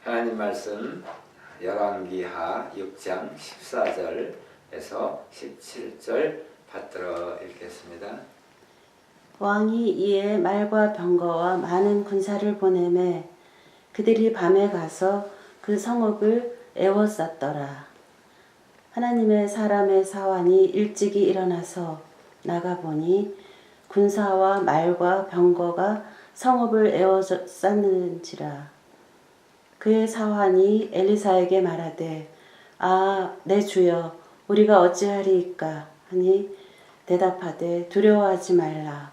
하나님 말씀 열왕기하 6장 14절에서 17절 받들어 읽겠습니다. 왕이 이에 말과 병거와 많은 군사를 보내매 그들이 밤에 가서 그 성읍을 에워쌌더라. 하나님의 사람의 사환이 일찍이 일어나서 나가보니 군사와 말과 병거가 성읍을 에워쌌는지라. 그의 사환이 엘리사에게 말하되 내 주여 우리가 어찌하리이까 하니 대답하되 두려워하지 말라.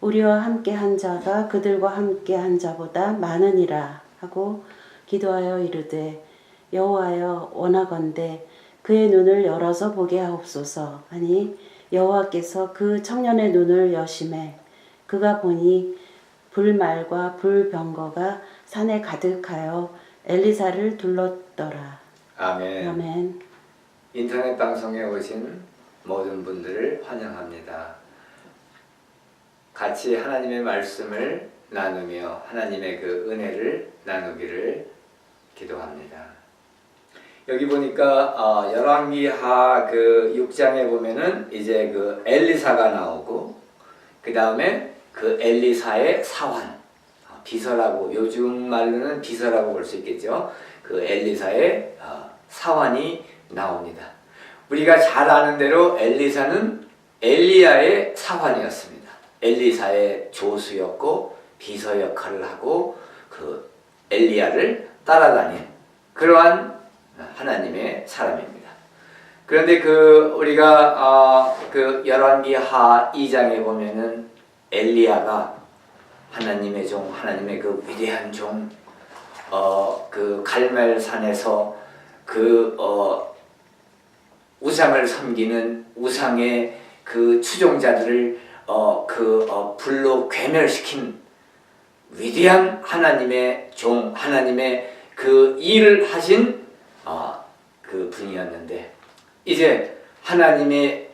우리와 함께 한 자가 그들과 함께 한 자보다 많으니라 하고 기도하여 이르되 여호와여 원하건대 그의 눈을 열어서 보게 하옵소서 하니 여호와께서 그 청년의 눈을 여시매 그가 보니 불말과 불병거가 산에 가득하여 엘리사를 둘렀더라. 아멘. 아멘. 인터넷 방송에 오신 모든 분들을 환영합니다. 같이 하나님의 말씀을 나누며 하나님의 그 은혜를 나누기를 기도합니다. 여기 보니까 열왕기하 그 6장에 보면은 이제 그 엘리사가 나오고 그 다음에 그 엘리사의 사환 비서라고 요즘 말로는 비서라고 볼 수 있겠죠. 그 엘리사의 사환이 나옵니다. 우리가 잘 아는 대로 엘리사는 엘리야의 사환이었습니다. 엘리사의 조수였고 비서 역할을 하고 그 엘리야를 따라다닌 그러한 하나님의 사람입니다. 그런데 그 우리가 그 열왕기하 2장에 보면은 엘리야가 하나님의 종, 하나님의 그 위대한 종, 그 갈멜산에서 그 우상을 섬기는 우상의 그 추종자들을 불로 괴멸시킨 위대한 하나님의 종, 하나님의 그 일을 하신 그 분이었는데 이제 하나님의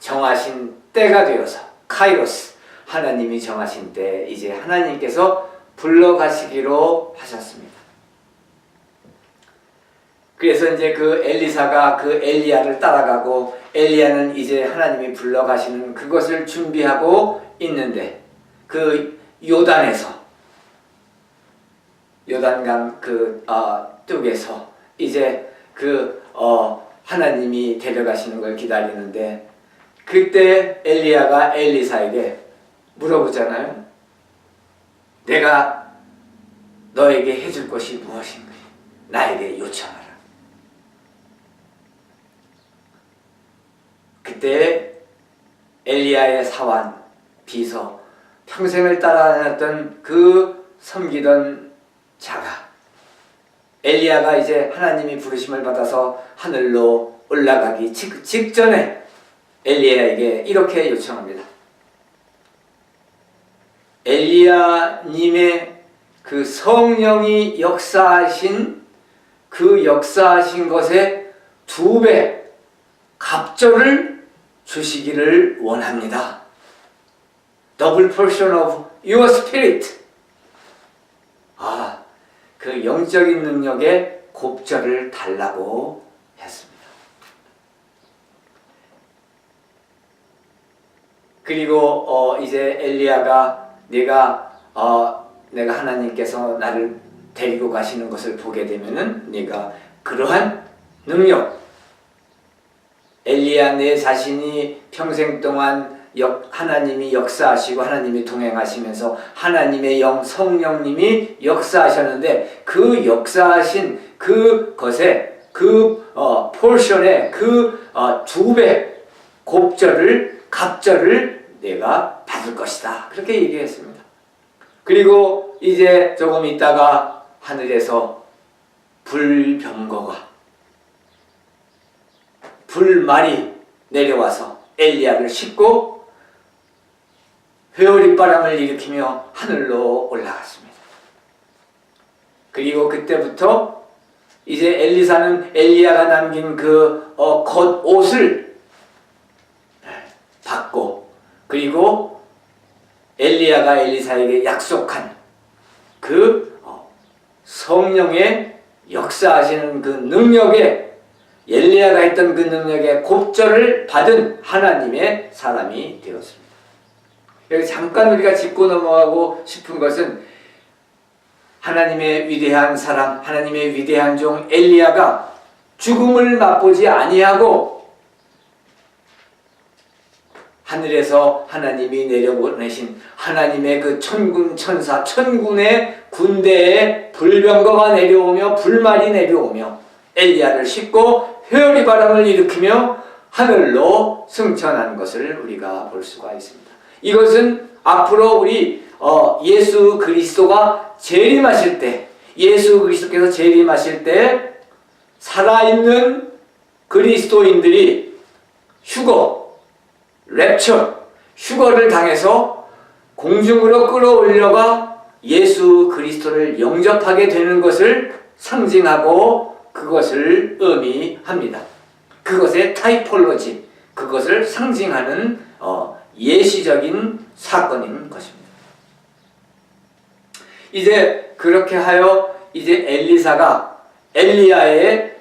정하신 때가 되어서 카이로스 하나님이 정하신 때 이제 하나님께서 불러가시기로 하셨습니다. 그래서 이제 그 엘리사가 그 엘리야를 따라가고 엘리야는 이제 하나님이 불러가시는 그것을 준비하고 있는데 그 요단에서 요단강 그 뚝에서 이제 그 하나님이 데려가시는 걸 기다리는데 그때 엘리야가 엘리사에게 물어보잖아요. 내가 너에게 해줄 것이 무엇인가? 나에게 요청하라. 그때 엘리야의 사환, 비서, 평생을 따라다녔던 그 섬기던 자가 엘리야가 이제 하나님이 부르심을 받아서 하늘로 올라가기 직전에 엘리야에게 이렇게 요청합니다. 엘리야님의 그 성령이 역사하신 그 역사하신 것의 2배 갑절을 주시기를 원합니다. Double portion of your spirit. 그 영적인 능력의 곱절을 달라고 했습니다. 그리고 이제 엘리야가 내가 하나님께서 나를 데리고 가시는 것을 보게 되면은 네가 그러한 능력 엘리야 내 자신이 평생 동안 하나님이 역사하시고 하나님이 동행하시면서 하나님의 영 성령님이 역사하셨는데 그 역사하신 그것에 그 포션의 그 2배 갑절을 내가 받을 것이다. 그렇게 얘기했습니다. 그리고 이제 조금 있다가 하늘에서 불말이 내려와서 엘리야를 싣고 회오리바람을 일으키며 하늘로 올라갔습니다. 그리고 그때부터 이제 엘리사는 엘리야가 남긴 그 겉옷을 받고 그리고 엘리야가 엘리사에게 약속한 그 성령의 역사하시는 그 능력에, 엘리야가 했던 그 능력에 곱절을 받은 하나님의 사람이 되었습니다. 여기 잠깐 우리가 짚고 넘어가고 싶은 것은 하나님의 위대한 사람, 하나님의 위대한 종 엘리야가 죽음을 맛보지 아니하고 하늘에서 하나님이 내려보내신 하나님의 그 천군 천사, 천군의 군대에 불병거가 내려오며 불말이 내려오며 엘리야를 싣고 회오리 바람을 일으키며 하늘로 승천한 것을 우리가 볼 수가 있습니다. 이것은 앞으로 우리 예수 그리스도가 재림하실 때, 예수 그리스도께서 재림하실 때 살아있는 그리스도인들이 랩처, 휴거를 당해서 공중으로 끌어올려가 예수 그리스도를 영접하게 되는 것을 상징하고 그것을 의미합니다. 그것의 타이폴로지, 그것을 상징하는 예시적인 사건인 것입니다. 이제 그렇게 하여 이제 엘리사가 엘리야의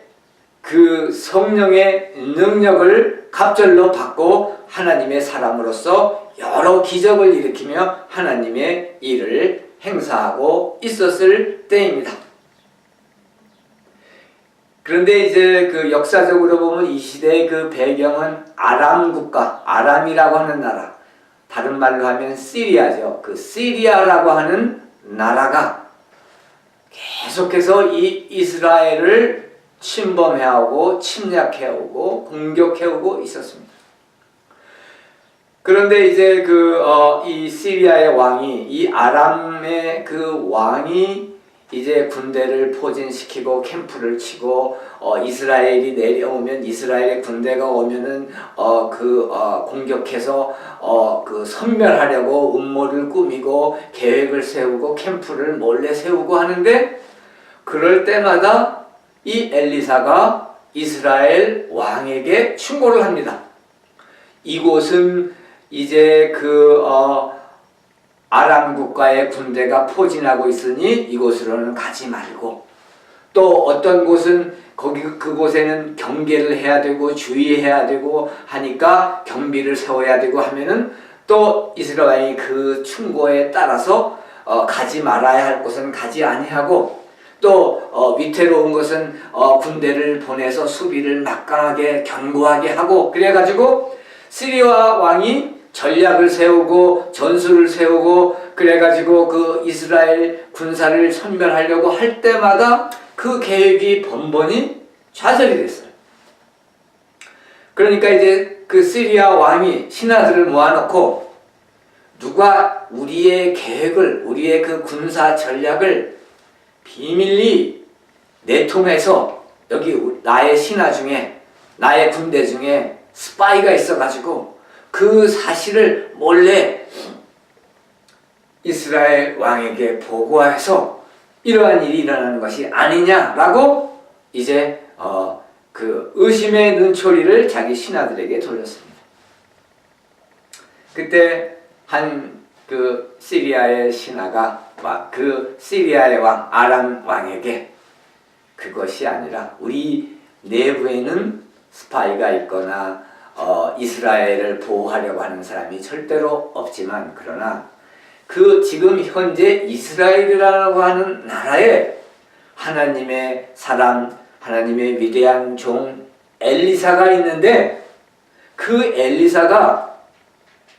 그 성령의 능력을 갑절로 받고 하나님의 사람으로서 여러 기적을 일으키며 하나님의 일을 행사하고 있었을 때입니다. 그런데 이제 그 역사적으로 보면 이 시대의 그 배경은 아람 국가, 아람이라고 하는 나라, 다른 말로 하면 시리아죠. 그 시리아라고 하는 나라가 계속해서 이 이스라엘을 침범해오고 침략해오고 공격해오고 있었습니다. 그런데 이제 이 시리아의 왕이, 이 아람의 그 왕이 이제 군대를 포진시키고 캠프를 치고 이스라엘이 내려오면, 이스라엘의 군대가 오면은 공격해서 섬멸하려고 음모를 꾸미고 계획을 세우고 캠프를 몰래 세우고 하는데, 그럴 때마다 이 엘리사가 이스라엘 왕에게 충고를 합니다. 이곳은 이제 아람 국가의 군대가 포진하고 있으니 이곳으로는 가지 말고, 또 어떤 곳은 그곳에는 경계를 해야 되고 주의해야 되고 하니까 경비를 세워야 되고 하면은 또 이스라엘이 그 충고에 따라서 가지 말아야 할 곳은 가지 아니하고, 또 위태로운 것은 군대를 보내서 수비를 막강하게 견고하게 하고, 그래가지고 시리아 왕이 전략을 세우고 전술을 세우고 그래가지고 그 이스라엘 군사를 섬멸하려고 할 때마다 그 계획이 번번이 좌절이 됐어요. 그러니까 이제 그 시리아 왕이 신하들을 모아놓고, 누가 우리의 계획을, 우리의 그 군사 전략을 비밀리 내통해서, 여기 나의 신하 중에, 나의 군대 중에 스파이가 있어가지고 그 사실을 몰래 이스라엘 왕에게 보고해서 이러한 일이 일어나는 것이 아니냐라고 이제 그 의심의 눈초리를 자기 신하들에게 돌렸습니다. 그때 한 그 시리아의 신하가 그 시리아의 왕 아람 왕에게, 그것이 아니라 우리 내부에는 스파이가 있거나 이스라엘을 보호하려고 하는 사람이 절대로 없지만, 그러나 그 지금 현재 이스라엘이라고 하는 나라에 하나님의 사람, 하나님의 위대한 종 엘리사가 있는데, 그 엘리사가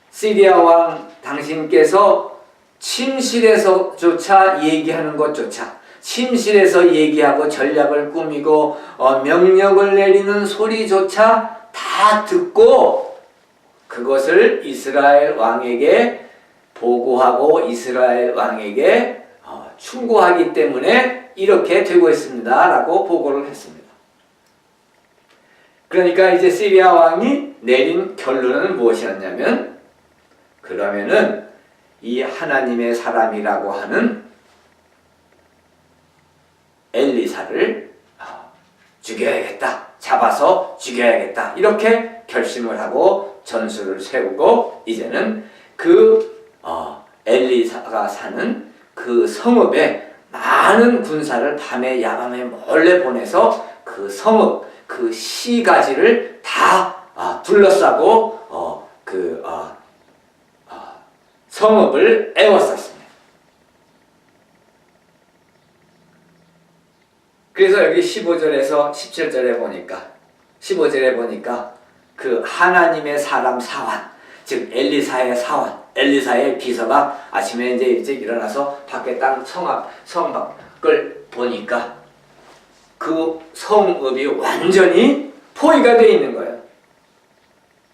시리아 왕 당신께서 침실에서조차 얘기하는 것조차, 침실에서 얘기하고 전략을 꾸미고 명령을 내리는 소리조차 다 듣고 그것을 이스라엘 왕에게 보고하고 이스라엘 왕에게 충고하기 때문에 이렇게 되고 있습니다 라고 보고를 했습니다. 그러니까 이제 시리아 왕이 내린 결론은 무엇이었냐면, 그러면은 이 하나님의 사람이라고 하는 엘리사를 죽여야겠다, 잡아서 죽여야겠다, 이렇게 결심을 하고 전술을 세우고, 이제는 그 엘리사가 사는 그 성읍에 많은 많은 군사를 밤에 야밤에 몰래 보내서 그 성읍, 그 시가지를 다 둘러싸고 성읍을 에워쌌습니다. 그래서 여기 15절에서 17절에 보니까 15절에 보니까 그 하나님의 사람 사환, 즉 엘리사의 사환, 엘리사의 비서가 아침에 이제 일찍 일어나서 밖에 땅 성밖을 보니까 그 성읍이 완전히 포위가 되어 있는 거예요.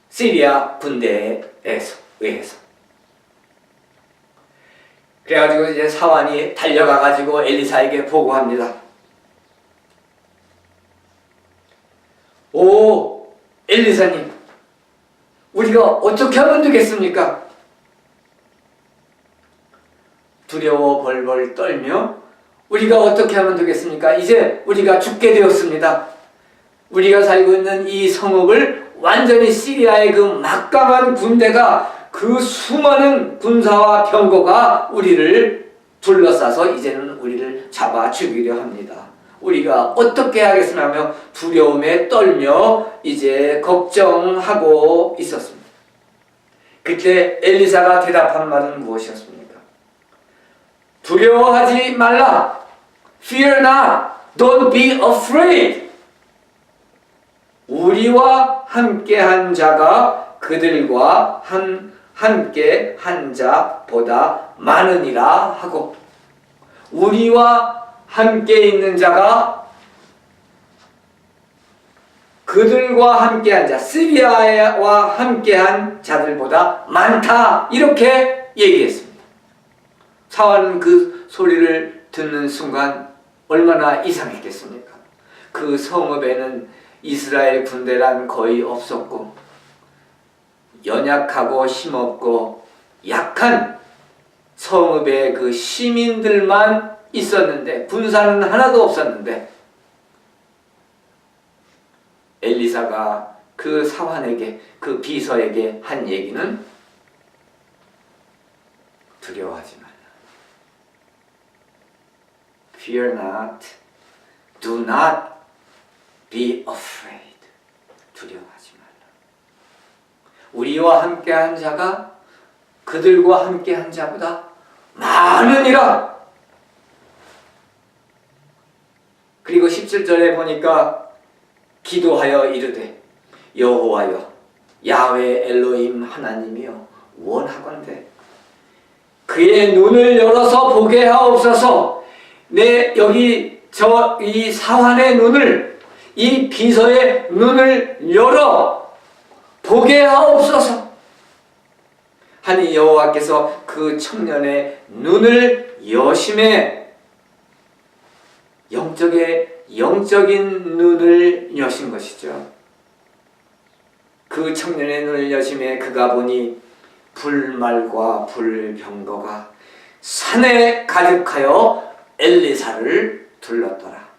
시리아 군대에 의해서. 그래가지고 이제 사환이 달려가가지고 엘리사에게 보고합니다. 오, 엘리사님, 우리가 어떻게 하면 되겠습니까? 두려워 벌벌 떨며 우리가 어떻게 하면 되겠습니까? 이제 우리가 죽게 되었습니다. 우리가 살고 있는 이 성읍을 완전히 시리아의 그 막강한 군대가 그 수많은 군사와 병거가 우리를 둘러싸서 이제는 우리를 잡아 죽이려 합니다. 우리가 어떻게 하겠으며 하며 두려움에 떨며 이제 걱정하고 있었습니다. 그때 엘리사가 대답한 말은 무엇이었습니까? 두려워하지 말라. Fear not. Don't be afraid. 우리와 함께한 자가 그들과 함께한 자보다 많으니라 하고, 우리와 함께 있는 자가 그들과 함께한 자, 시리아와 함께한 자들보다 많다, 이렇게 얘기했습니다. 사환은 그 소리를 듣는 순간 얼마나 이상했겠습니까? 그 성읍에는 이스라엘 군대란 거의 없었고 연약하고 힘없고 약한 성읍의 그 시민들만 있었는데 군사는 하나도 없었는데 엘리사가 그 사환에게, 그 비서에게 한 얘기는 두려워하지 말라. Fear not. Do not be afraid. 두려워하지 말라. 우리와 함께한 자가 그들과 함께한 자보다 많으니라. 그리고 17절에 보니까 기도하여 이르되 여호와여 야훼 엘로힘 하나님이여 원하건대 그의 눈을 열어서 보게 하옵소서. 여기 이 사환의 눈을, 이 비서의 눈을 열어 보게 하옵소서 하니 여호와께서 그 청년의 눈을 여심해 영적인 눈을 여신 것이죠. 그 청년의 눈을 여심해 그가 보니 불말과 불병거가 산에 가득하여 엘리사를 둘렀더라.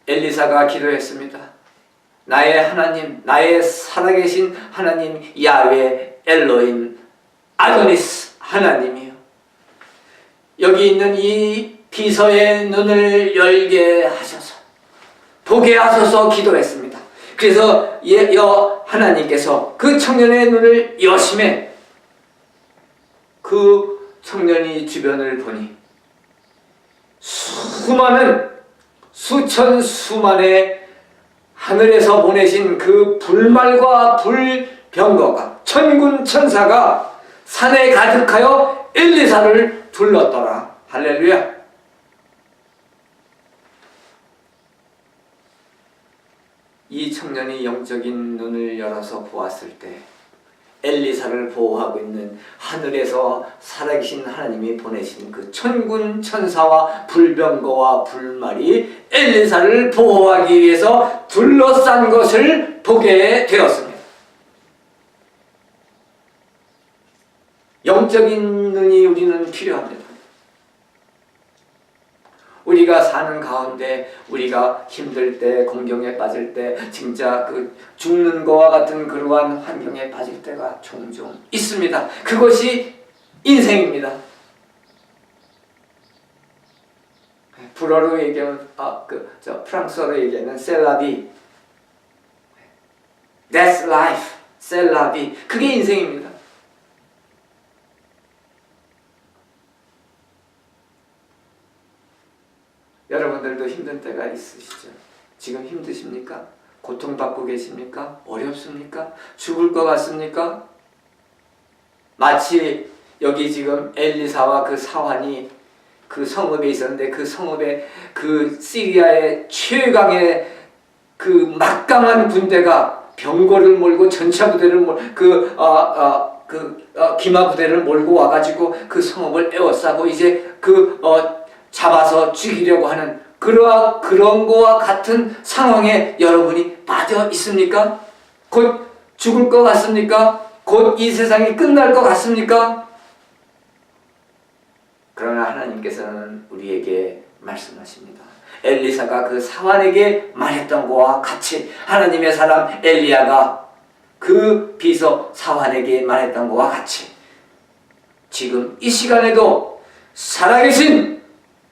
엘리사가 기도했습니다. 나의 하나님, 나의 살아계신 하나님 야훼 엘로힘 아도니스 하나님이요, 여기 있는 이 비서의 눈을 열게 하셔서 보게 하소서 기도했습니다. 그래서 하나님께서 그 청년의 눈을 여심해 그 청년이 주변을 보니 수천수만의 하늘에서 보내신 그 불말과 불병거가, 천군 천사가 산에 가득하여 엘리사를 둘렀더라. 할렐루야. 이 청년이 영적인 눈을 열어서 보았을 때 엘리사를 보호하고 있는 하늘에서 살아계신 하나님이 보내신 그 천군 천사와 불병거와 불말이 엘리사를 보호하기 위해서 둘러싼 것을 보게 되었습니다. 영적인 눈이 우리는 필요합니다. 우리가 사는 가운데 우리가 힘들 때, 공경에 빠질 때, 진짜 그 죽는 거와 같은 그러한 환경에 빠질 때가 종종 있습니다. 그것이 인생입니다. 불어로 얘기하면 프랑스어로 얘기하면 셀라비. That's life. 셀라비. 그게 인생입니다. 여러분들도 힘든 때가 있으시죠? 지금 힘드십니까? 고통받고 계십니까? 어렵습니까? 죽을 것 같습니까? 마치 여기 지금 엘리사와 그 사환이 그 성읍에 있었는데 그 성읍에 그 시리아의 최강의 그 막강한 군대가 병거를 몰고 전차 부대를 기마 부대를 몰고 와가지고 그 성읍을 에워싸고 이제 잡아서 죽이려고 하는 그런 거와 같은 상황에 여러분이 빠져 있습니까? 곧 죽을 것 같습니까? 곧 이 세상이 끝날 것 같습니까? 그러나 하나님께서는 우리에게 말씀하십니다. 엘리사가 그 사환에게 말했던 것과 같이 하나님의 사람 엘리야가 그 비서 사환에게 말했던 것과 같이 지금 이 시간에도 살아계신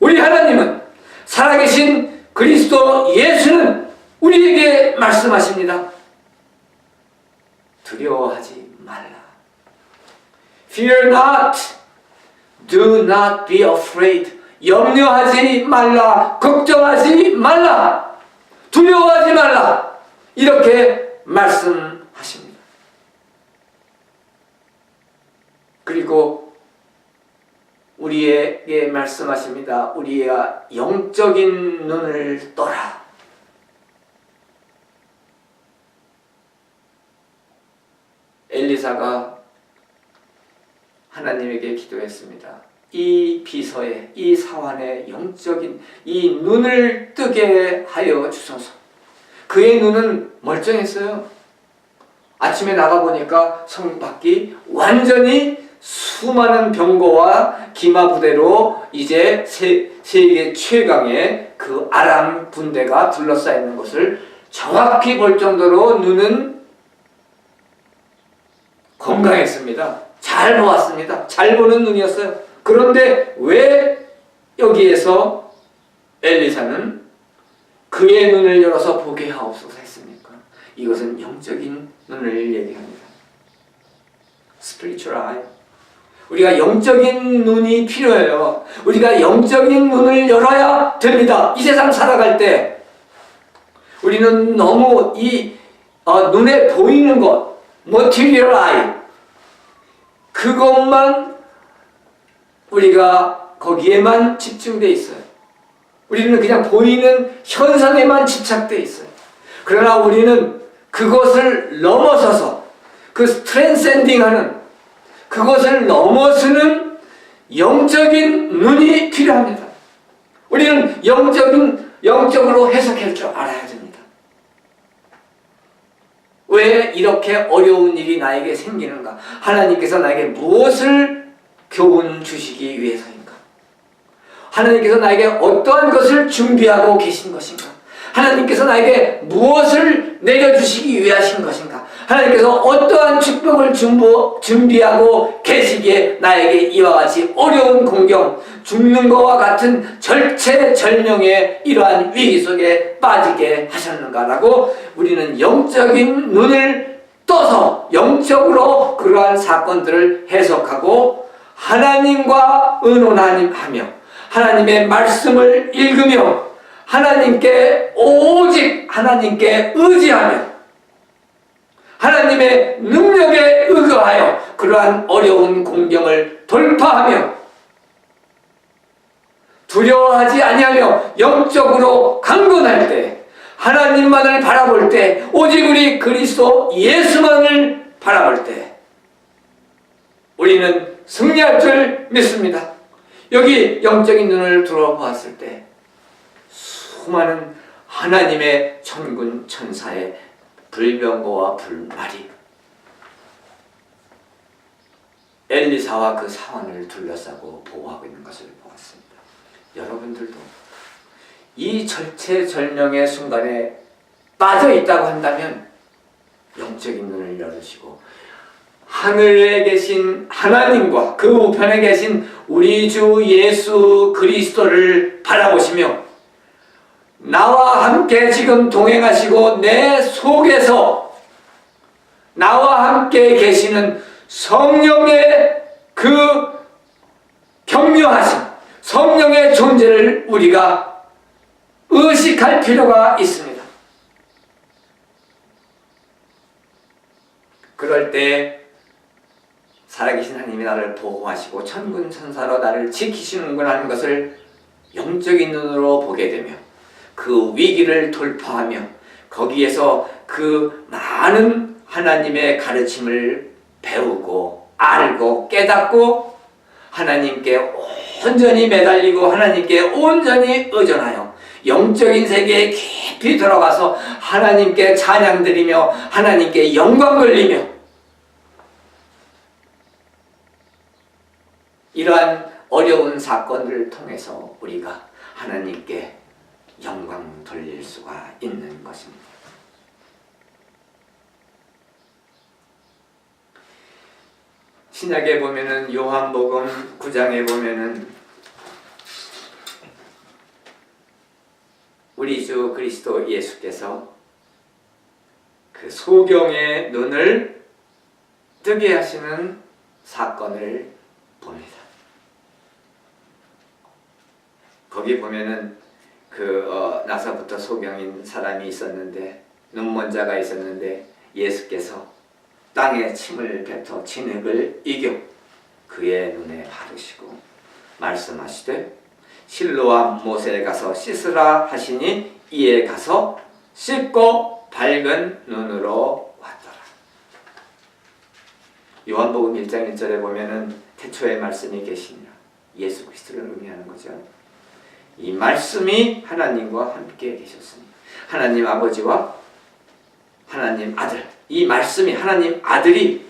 우리 하나님은, 살아계신 그리스도 예수는 우리에게 말씀하십니다. 두려워하지 말라. Fear not. Do not be afraid. 염려하지 말라. 걱정하지 말라. 두려워하지 말라. 이렇게 말씀하십니다. 그리고 우리에게 말씀하십니다. 우리가 영적인 눈을 떠라. 엘리사가 하나님에게 기도했습니다. 이 비서의, 이 사환의 영적인 이 눈을 뜨게 하여 주소서. 그의 눈은 멀쩡했어요. 아침에 나가보니까 성 밖이 완전히 수많은 병거와 기마 부대로 이제 세계 최강의 그 아람 군대가 둘러싸여 있는 것을 정확히 볼 정도로 눈은 건강했습니다. 잘 보았습니다. 잘 보는 눈이었어요. 그런데 왜 여기에서 엘리사는 그의 눈을 열어서 보게 하옵소서 했습니까? 이것은 영적인 눈을 얘기합니다. Spiritual eye. 우리가 영적인 눈이 필요해요. 우리가 영적인 눈을 열어야 됩니다. 이 세상 살아갈 때 우리는 너무 이 눈에 보이는 것, material eye, 그것만 우리가 거기에만 집중되어 있어요. 우리는 그냥 보이는 현상에만 집착되어 있어요. 그러나 우리는 그것을 넘어서서 그 트랜센딩하는, 그것을 넘어서는 영적인 눈이 필요합니다. 우리는 영적으로 해석할 줄 알아야 됩니다. 왜 이렇게 어려운 일이 나에게 생기는가? 하나님께서 나에게 무엇을 교훈 주시기 위해서인가? 하나님께서 나에게 어떠한 것을 준비하고 계신 것인가? 하나님께서 나에게 무엇을 내려주시기 위하신 것인가? 하나님께서 어떠한 축복을 준비하고 계시기에 나에게 이와 같이 어려운 공경, 죽는 것과 같은 절체절명의 이러한 위기 속에 빠지게 하셨는가라고 우리는 영적인 눈을 떠서 영적으로 그러한 사건들을 해석하고 하나님과 의논하며 하나님의 말씀을 읽으며 오직 하나님께 의지하며 하나님의 능력에 의거하여 그러한 어려운 공경을 돌파하며 두려워하지 아니하며 영적으로 강건할 때, 하나님만을 바라볼 때, 오직 우리 그리스도 예수만을 바라볼 때 우리는 승리할 줄 믿습니다. 여기 영적인 눈을 들어보았을 때 수많은 하나님의 천군 천사의 불병거와 불말이 엘리사와 그 사원을 둘러싸고 보호하고 있는 것을 보았습니다. 여러분들도 이 절체절명의 순간에 빠져 있다고 한다면 영적인 눈을 열으시고 하늘에 계신 하나님과 그 우편에 계신 우리 주 예수 그리스도를 바라보시며 나와 함께 지금 동행하시고 내 속에서 나와 함께 계시는 성령의 그 경묘하신 성령의 존재를 우리가 의식할 필요가 있습니다. 그럴 때 살아계신 하나님이 나를 보호하시고 천군 천사로 나를 지키시는구나 하는 것을 영적인 눈으로 보게 되며 그 위기를 돌파하며 거기에서 그 많은 하나님의 가르침을 배우고 알고 깨닫고 하나님께 온전히 매달리고 하나님께 온전히 의존하여 영적인 세계에 깊이 들어가서 하나님께 찬양드리며 하나님께 영광 돌리며 이러한 어려운 사건들을 통해서 우리가 하나님께 영광 돌릴 수가 있는 것입니다. 신약에 보면은 요한복음 9장에 보면은 우리 주 그리스도 예수께서 그 소경의 눈을 뜨게 하시는 사건을 봅니다. 거기 보면은 나서부터 소경인 사람이 있었는데 눈먼 자가 있었는데 예수께서 땅에 침을 뱉어 진흙을 이겨 그의 눈에 바르시고 말씀하시되 실로암 모세에 가서 씻으라 하시니 이에 가서 씻고 밝은 눈으로 왔더라. 요한복음 1장 1절에 보면은 태초에 말씀이 계시니라 예수 그리스도를 의미하는 거죠. 이 말씀이 하나님과 함께 계셨으니 하나님 아버지와 하나님 아들 이 말씀이 하나님 아들이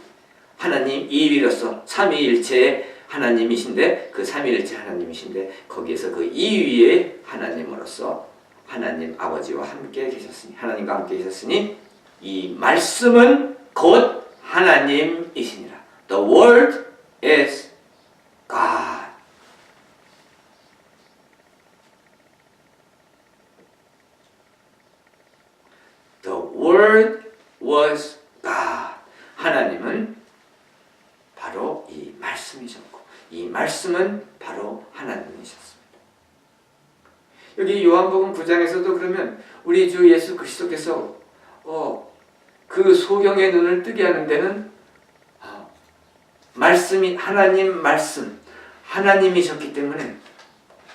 하나님 이위로서 삼위일체의 하나님이신데 그 삼위일체 하나님이신데 거기에서 그 이위의 하나님으로서 하나님 아버지와 함께 계셨으니 하나님과 함께 계셨으니 이 말씀은 곧 하나님이시니라. The Word is God. The Word was God. 하나님은 바로 이 말씀이셨고 이 말씀은 바로 하나님이셨습니다. 여기 요한복음 9장에서도 그러면 우리 주 예수 그리스도께서 그 소경의 눈을 뜨게 하는 데는 말씀이 하나님 말씀 하나님이셨기 때문에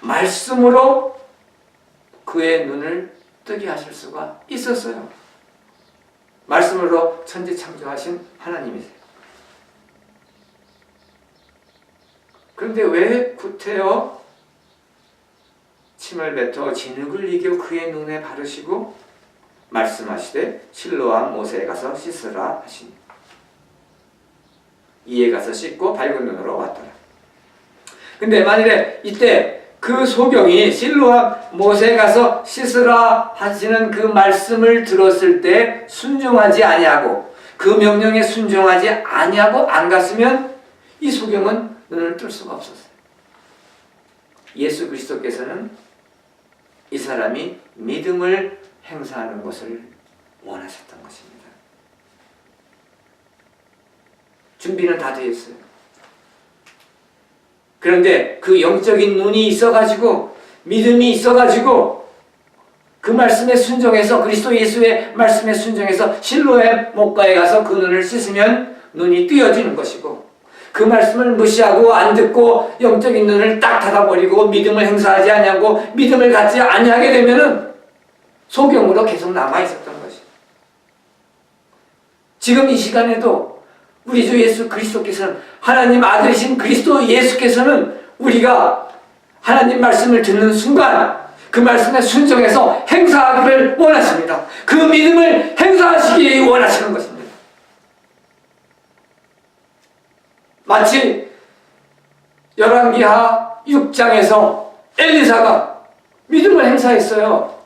말씀으로 그의 눈을 뜨게 하실 수가 있었어요. 말씀으로 천지 창조하신 하나님이세요. 그런데 왜 구태여 침을 뱉어 진흙을 이겨 그의 눈에 바르시고 말씀하시되 실로암 모세에 가서 씻으라 하시니 이에 가서 씻고 밝은 눈으로 왔더라. 근데 만일에 이때 그 소경이 실로암 모세에 가서 씻으라 하시는 그 말씀을 들었을 때 순종하지 아니하고 그 명령에 순종하지 아니하고 안 갔으면 이 소경은 눈을 뜰 수가 없었어요. 예수 그리스도께서는 이 사람이 믿음을 행사하는 것을 원하셨던 것입니다. 준비는 다 되어 있어요. 그런데 그 영적인 눈이 있어가지고 믿음이 있어가지고 그 말씀에 순종해서 그리스도 예수의 말씀에 순종해서 실로의 목가에 가서 그 눈을 씻으면 눈이 뜨여지는 것이고 그 말씀을 무시하고 안 듣고 영적인 눈을 딱 닫아버리고 믿음을 행사하지 아니하고 믿음을 갖지 아니하게 되면은 소경으로 계속 남아있었던 것이. 지금 이 시간에도 우리 주 예수 그리스도께서는 하나님 아들이신 그리스도 예수께서는 우리가 하나님 말씀을 듣는 순간 그 말씀에 순종해서 행사하기를 원하십니다. 그 믿음을 행사하시기 원하시는 것입니다. 마치 열왕기하 6장에서 엘리사가 믿음을 행사했어요.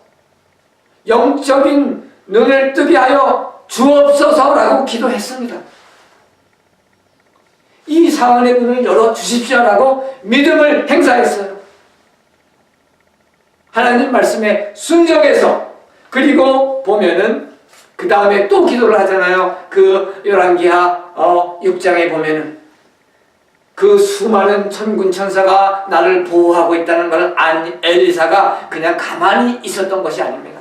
영적인 눈을 뜨게 하여 주옵소서라고 기도했습니다. 이 사안의 문을 열어주십시오라고 믿음을 행사했어요. 하나님 말씀에 순종해서, 그리고 보면은 그 다음에 또 기도를 하잖아요. 그 열왕기하 6장에 보면은 그 수많은 천군 천사가 나를 보호하고 있다는 걸 안 엘리사가 그냥 가만히 있었던 것이 아닙니다.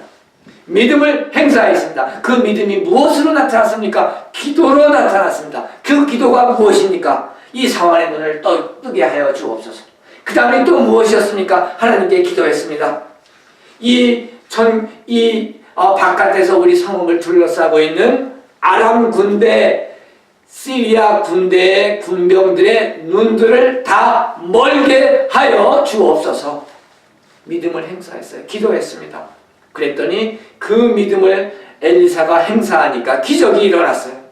믿음을 행사했습니다. 그 믿음이 무엇으로 나타났습니까? 기도로 나타났습니다. 그 기도가 무엇입니까? 이 사환의 눈을 뜨게 하여 주옵소서. 그 다음에 또 무엇이었습니까? 하나님께 기도했습니다. 바깥에서 우리 성읍을 둘러싸고 있는 아람 군대, 시리아 군대의 군병들의 눈들을 다 멀게 하여 주옵소서. 믿음을 행사했어요. 기도했습니다. 그랬더니 그 믿음을 엘리사가 행사하니까 기적이 일어났어요.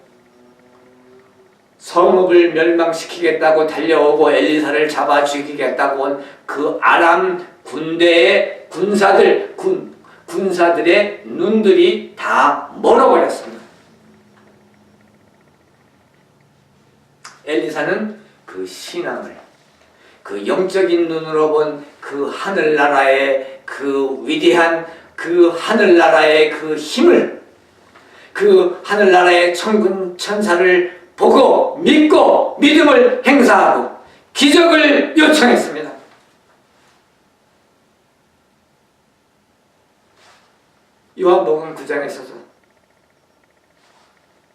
성읍을 멸망시키겠다고 달려오고 엘리사를 잡아 죽이겠다고 온 그 아람 군대의 군사들의 눈들이 다 멀어버렸습니다. 엘리사는 그 신앙을, 그 영적인 눈으로 본 그 하늘나라의 그 위대한 그 하늘나라의 그 힘을, 그 하늘나라의 천군 천사를 보고 믿고 믿음을 행사하고 기적을 요청했습니다. 요한복음 9장에서도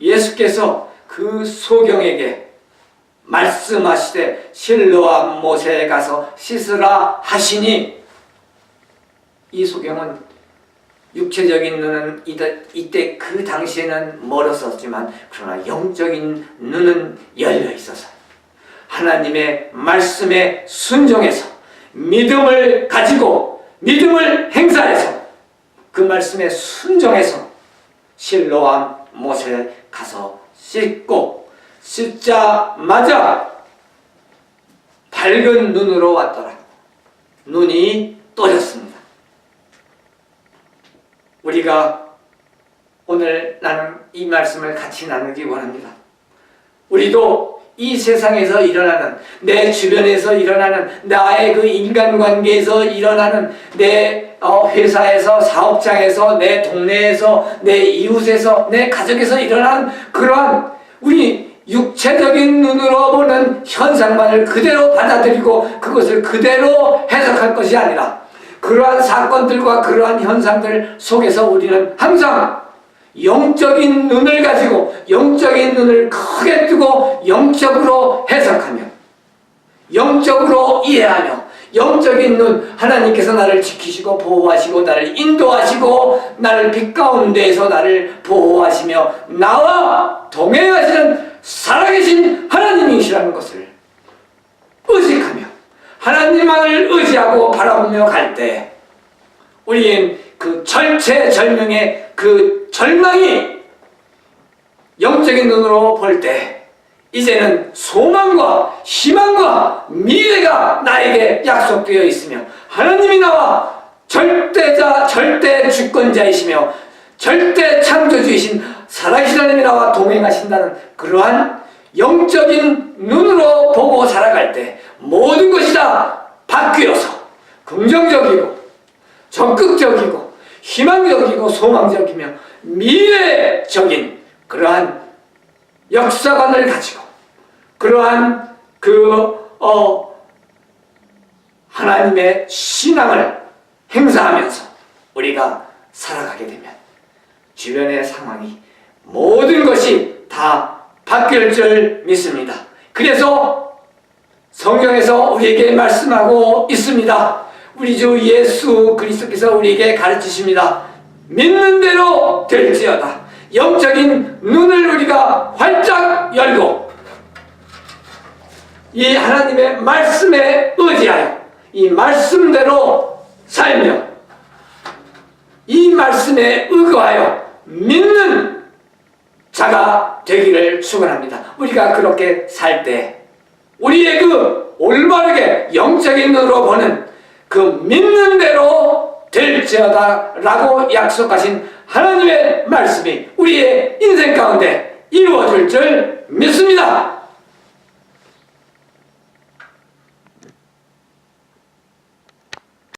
예수께서 그 소경에게 말씀하시되 실로암 못에 가서 씻으라 하시니, 이 소경은 육체적인 눈은 이때 그 당시에는 멀었었지만 그러나 영적인 눈은 열려 있어서 하나님의 말씀에 순종해서 믿음을 가지고 믿음을 행사해서 그 말씀에 순종해서 실로암 못에 가서 씻고 씻자마자 밝은 눈으로 왔더라. 눈이 떠졌습니다. 우리가 오늘 나는 이 말씀을 같이 나누기 원합니다. 우리도 이 세상에서 일어나는, 내 주변에서 일어나는, 나의 그 인간관계에서 일어나는, 내 회사에서, 사업장에서, 내 동네에서, 내 이웃에서, 내 가족에서 일어나는 그러한 우리 육체적인 눈으로 보는 현상만을 그대로 받아들이고 그것을 그대로 해석할 것이 아니라, 그러한 사건들과 그러한 현상들 속에서 우리는 항상 영적인 눈을 가지고 영적인 눈을 크게 뜨고 영적으로 해석하며 영적으로 이해하며, 영적인 눈, 하나님께서 나를 지키시고 보호하시고 나를 인도하시고 나를 빛 가운데에서 나를 보호하시며 나와 동행하시는 살아계신 하나님이시라는 것을 의식하며 하나님만을 의지하고 바라보며 갈 때 우리는 그 절체절명의 그 절망이 영적인 눈으로 볼 때 이제는 소망과 희망과 미래가 나에게 약속되어 있으며 하나님이 나와 절대자, 절대 주권자이시며 절대 창조주이신 살아계신 하나님이 나와 동행하신다는 그러한 영적인 눈으로 보고 살아갈 때 모든 것이 다 바뀌어서 긍정적이고 적극적이고 희망적이고 소망적이며 미래적인 그러한 역사관을 가지고 그러한 하나님의 신앙을 행사하면서 우리가 살아가게 되면 주변의 상황이 모든 것이 다 바뀔 줄 믿습니다. 그래서 성경에서 우리에게 말씀하고 있습니다. 우리 주 예수 그리스도께서 우리에게 가르치십니다. 믿는 대로 될지어다. 영적인 눈을 우리가 활짝 열고 이 하나님의 말씀에 의지하여 이 말씀대로 살며 이 말씀에 의거하여 믿는 자가 되기를 축원합니다. 우리가 그렇게 살 때 우리의 그 올바르게 영적인 눈으로 보는 그 믿는 대로 될지어다 라고 약속하신 하나님의 말씀이 우리의 인생 가운데 이루어질 줄 믿습니다.